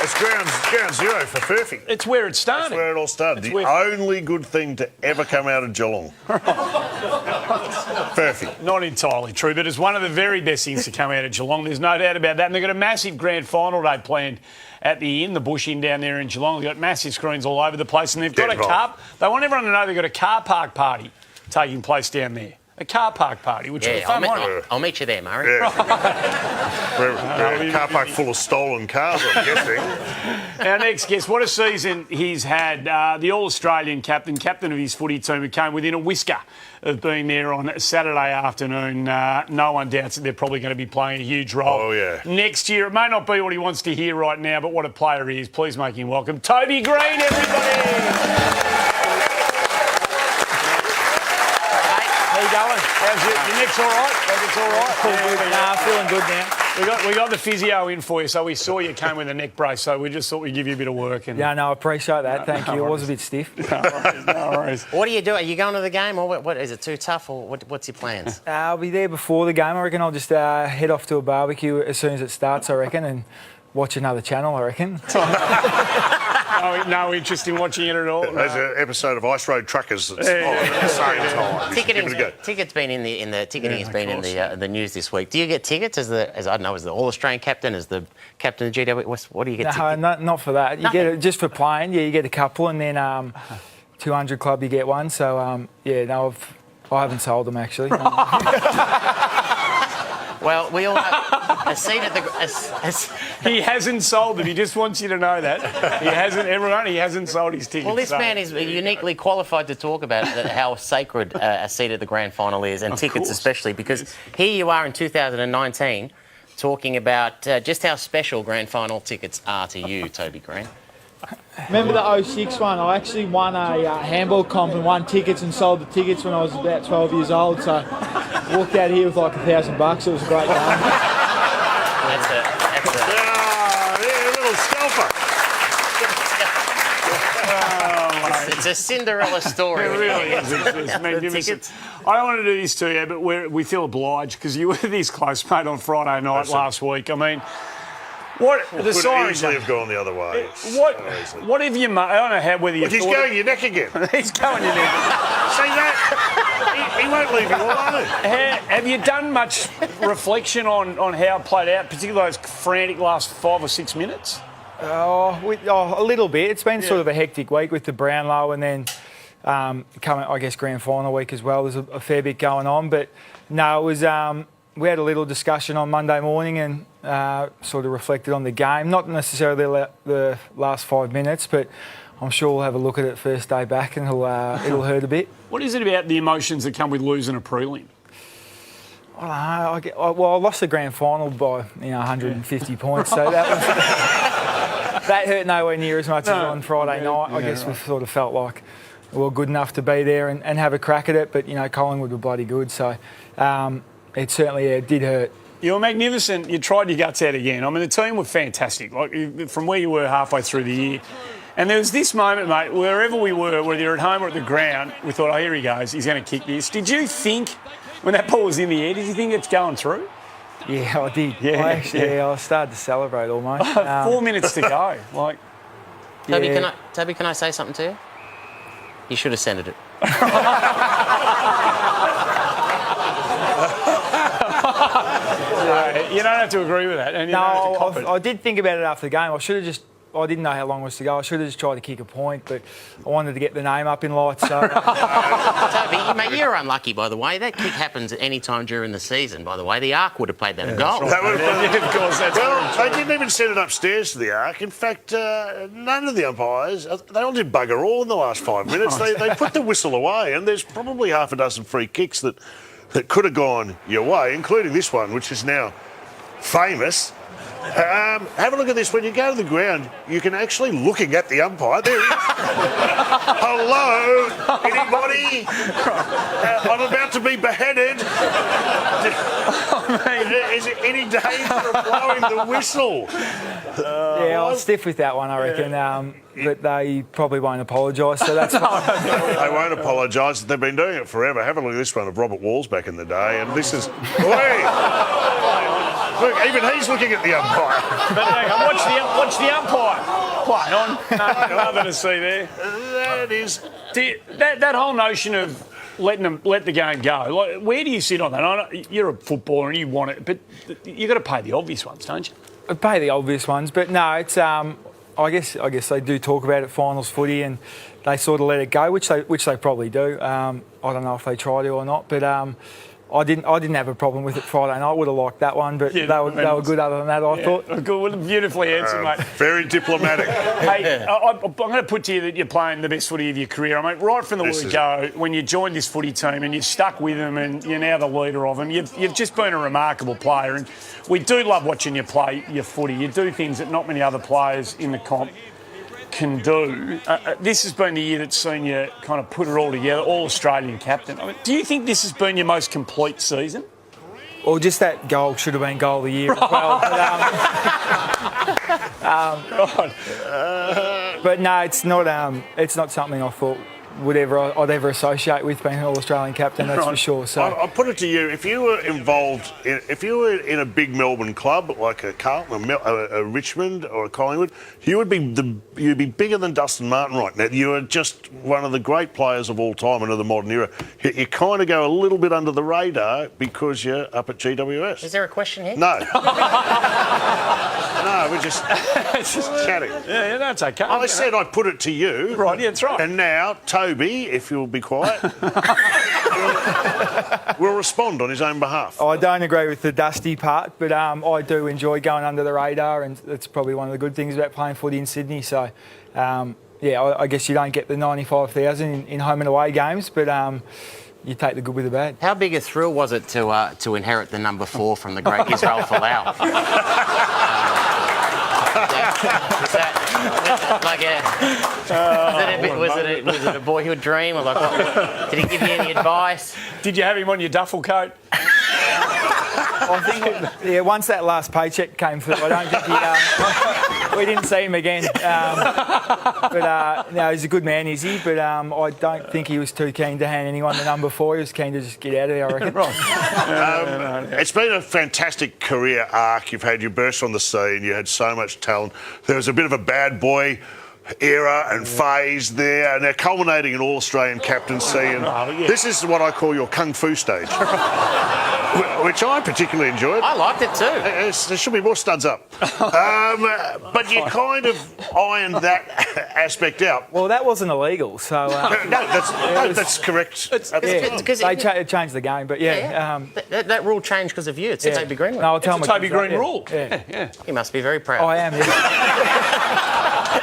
It's ground zero for Furphy. It's where it started. That's where it all started. The only good thing to ever come out of Geelong. Furphy. Not entirely true, but it's one of the very best things to come out of Geelong. There's no doubt about that. And they've got a massive grand final day planned at the Inn, the Bush Inn down there in Geelong. They've got massive screens all over the place, and they've got They want everyone to know they've got a car park party taking place down there. A car park party, which is fun. I'll meet you there, Murray. A car park full of stolen cars, I'm guessing. Our next guest, what a season he's had. The All-Australian captain of his footy team, who came within a whisker of being there on Saturday afternoon. No one doubts that they're probably going to be playing a huge role. Oh, yeah. Next year. It may not be what he wants to hear right now, but what a player he is. Please make him welcome Toby Greene, everybody. How's your neck's all right? It's all right? Nah, feeling good now. We got the physio in for you, so we saw you came with a neck brace, so we just thought we'd give you a bit of work. And... Yeah, no, I appreciate that. Thank you. It was a bit stiff. No worries. What do you do? Are you going to the game, or what is it too tough, or what's your plans? I'll be there before the game. I reckon I'll just head off to a barbecue as soon as it starts, I reckon, and watch another channel, I reckon. No interest in watching it at all. There's an episode of Ice Road Truckers that's at the same time. Ticketing's been in the ticketing has been in the news this week. Do you get tickets as I don't know, as the All-Australian captain, as the captain of the GW? What do you get? No, not for that. You get it just for playing. Yeah, you get a couple, and then 200 club you get one. So I haven't sold them actually. Well, we all know a seat at the... He hasn't sold them. He just wants you to know that. He hasn't sold his tickets. Well, this man is uniquely qualified to talk about how sacred a seat at the grand final is, and tickets especially, because here you are in 2019 talking about just how special grand final tickets are to you, Toby Greene. Remember the 06 one? I actually won a handball comp and won tickets and sold the tickets when I was about 12 years old. So I walked out here with like $1,000. It was a great game. That's a little scalper. It's a Cinderella story. It really is. It's magnificent. I don't want to do this to you, but we feel obliged because you were this close, mate, on Friday night last week. I mean... Could easily have gone the other way. What have you... I don't know whether you... He's going your neck again. He's going your neck. See that? He won't leave you alone. Have you done much reflection on how it played out, particularly those frantic last 5 or 6 minutes? A little bit. It's been sort of a hectic week with the Brownlow, and then coming, I guess, grand final week as well. There's a fair bit going on, but no, it was... we had a little discussion on Monday morning and sort of reflected on the game. Not necessarily the last 5 minutes, but I'm sure we'll have a look at it first day back and it'll hurt a bit. What is it about the emotions that come with losing a prelim? I don't know. I lost the grand final by 150 points, so that hurt nowhere near as much as on Friday night. I guess we sort of felt like we were good enough to be there and have a crack at it, but Collingwood were bloody good, so it certainly did hurt. You were magnificent. You tried your guts out again. I mean, the team were fantastic, like from where you were halfway through the year. And there was this moment, mate, wherever we were, whether you're at home or at the ground, we thought, oh, here he goes, he's going to kick this. Did you think, when that ball was in the air, did you think it's going through? Yeah, I did. I started to celebrate almost. 4 minutes to go. Toby, can I say something to you? You should have centred it. You don't have to agree with that. And I did think about it after the game. I didn't know how long was to go. I should have just tried to kick a point, but I wanted to get the name up in lights. So. Toby, mate, you're unlucky, by the way. That kick happens at any time during the season, by the way. The Arc would have played that a goal. Of course, they didn't even send it upstairs to the Arc. In fact, none of the umpires, they all did bugger all in the last 5 minutes. They put the whistle away, and there's probably half a dozen free kicks that could have gone your way, including this one, which is now famous. Have a look at this. When you go to the ground, you can actually looking at the umpire. There he is. Hello, anybody? I'm about to be beheaded. Is it any danger of blowing the whistle? I was stiff with that one, I reckon. But they probably won't apologise, so that's fine. They won't apologise. They've been doing it forever. Have a look at this one of Robert Walls back in the day, and this is... Look, even he's He's looking at the umpire. But hang on, watch the umpire. Play on. Nothing to see there. That is... That whole notion of let the game go, like, where do you sit on that? I know you're a footballer and you want it, but you've got to pay the obvious ones, don't you? I pay the obvious ones, but no, it's I guess they do talk about it, finals footy, and they sort of let it go, which they probably do. I don't know if they try to or not, but I didn't have a problem with it Friday night. I would have liked that one, but they were good other than that, I thought. Good, beautifully answered, mate. Very diplomatic. Hey, I'm going to put to you that you're playing the best footy of your career. I mean, right from the word go, when you joined this footy team and you've stuck with them and you're now the leader of them, you've just been a remarkable player. And we do love watching you play your footy. You do things that not many other players in the comp can do. This has been the year that's seen you kind of put it all together, all Australian captain. I mean, do you think this has been your most complete season? Well, just that goal should have been goal of the year as well. But no, it's not something I thought I'd ever associate with being an All-Australian captain, that's for sure. So I'll put it to you, if you were involved, if you were in a big Melbourne club, like a Carlton, a Richmond or a Collingwood, you'd be bigger than Dustin Martin right now. You are just one of the great players of all time and of the modern era. You kind of go a little bit under the radar because you're up at GWS. Is there a question here? No. No, we're just chatting. Yeah, that's okay. I said I'd put it to you. Right, yeah, that's right. And now, Toby, if you'll be quiet, will respond on his own behalf. I don't agree with the Dusty part, but I do enjoy going under the radar, and that's probably one of the good things about playing footy in Sydney. So, I guess you don't get the 95,000 in home and away games, but you take the good with the bad. How big a thrill was it to inherit the number 4 from the great Israel Folau? Was it a boyhood dream, or like what, did he give you any advice? Did you have him on your duffel coat? I think, once that last paycheck came through, I don't think we didn't see him again. No, he's a good man, is he? But I don't think he was too keen to hand anyone the number 4. He was keen to just get out of there, I reckon. Right. It's been a fantastic career arc. You've had your burst on the scene. You had so much talent. There was a bit of a bad boy era and phase there, and they're culminating in All-Australian captaincy. And this is what I call your kung fu stage, which I particularly enjoyed. I liked it too. There should be more studs up. But you kind of ironed that aspect out. Well, that wasn't illegal, so... that's correct. They changed the game, but that rule changed because of you. It's a Toby Greene rule. No, I'll tell It's a Toby Greene rule. Yeah. You must be very proud. I am, yeah.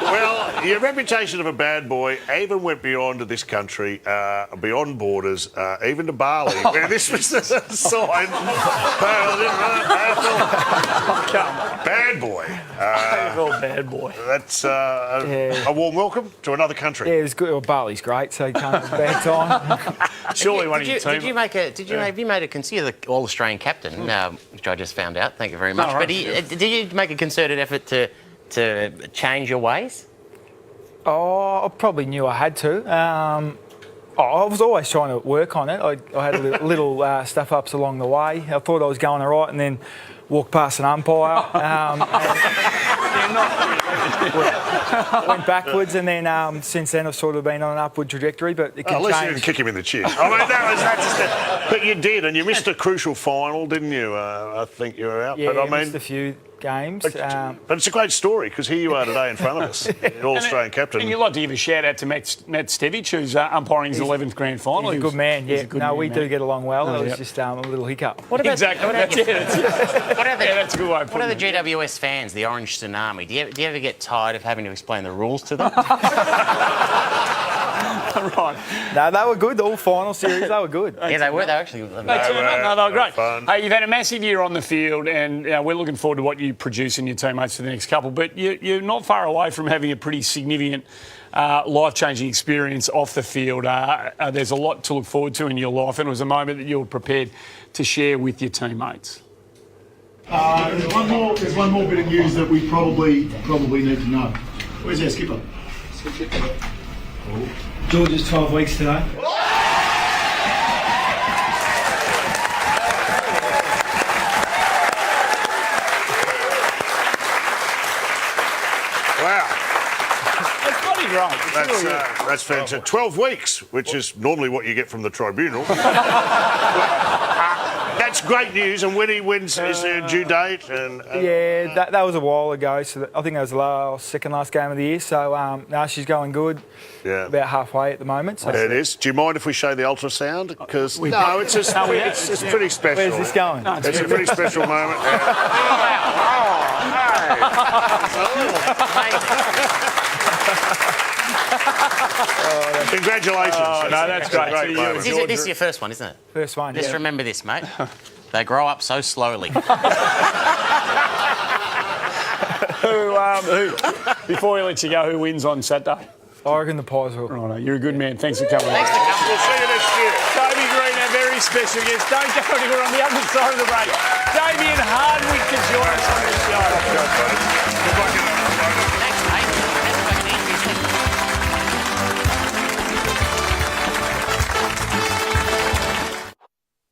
Well, your reputation of a bad boy even went beyond this country, beyond borders, even to Bali, where this was a sign. Bad boy. Bad boy. That's a warm welcome to another country. Yeah, it was good. Well, Bali's great, so you can't have a bad time. Surely one of your team. Have you made a consider the All-Australian captain, which I just found out? Thank you very much. Oh, right. But did you make a concerted effort to change your ways? Oh, I probably knew I had to. I was always trying to work on it. I had little stuff-ups along the way. I thought I was going all right, and then walked past an umpire. Went backwards, and then since then I've sort of been on an upward trajectory, but it can at least change. you didn't kick him in the chin. I mean, that's just but you did, and you missed a crucial final, didn't you? I think you were out. Yeah, but I mean, missed a few games. But it's a great story because here you are today in front of us, an All-Australian captain. And you'd like to give a shout out to Matt Stevich, who's umpiring his 11th grand final. He's a good man, yeah. We man. do get along well. It was just a little hiccup. What about, Exactly. That's a good way of What are the putting it. GWS fans, the Orange Tsunami? Do you ever get tired of having to explain the rules to them? Right. No, they were good. All final series, they were good. Yeah, they were. They were actually. They were great. Fun. Hey, you've had a massive year on the field, and we're looking forward to what you produce in your teammates for the next couple. But you're not far away from having a pretty significant, life-changing experience off the field. There's a lot to look forward to in your life, and it was a moment that you were prepared to share with your teammates. There's one more bit of news that we probably need to know. Where's our skipper? George is 12 weeks today. Wow. That's bloody right. It's really good. That's fantastic. 12 weeks, which is normally what you get from the tribunal. That's great news. And when he wins, is there a due date? Yeah, that was a while ago. So I think that was the second last game of the year. So now she's going good. Yeah. About halfway at the moment. So. There it is. Do you mind if we show the ultrasound? Because it's pretty special. Where's this going? No, it's a pretty special moment. Congratulations. Oh, no, that's great. This is your first one, isn't it? First one, Just remember this, mate. They grow up so slowly. Before we let you go, who wins on Saturday? I reckon the Pies will. Oh, no, you're a good man. Thanks for coming. Thanks for coming. We'll see you next year. Toby Greene, our very special guest. Don't go anywhere on the other side of the break.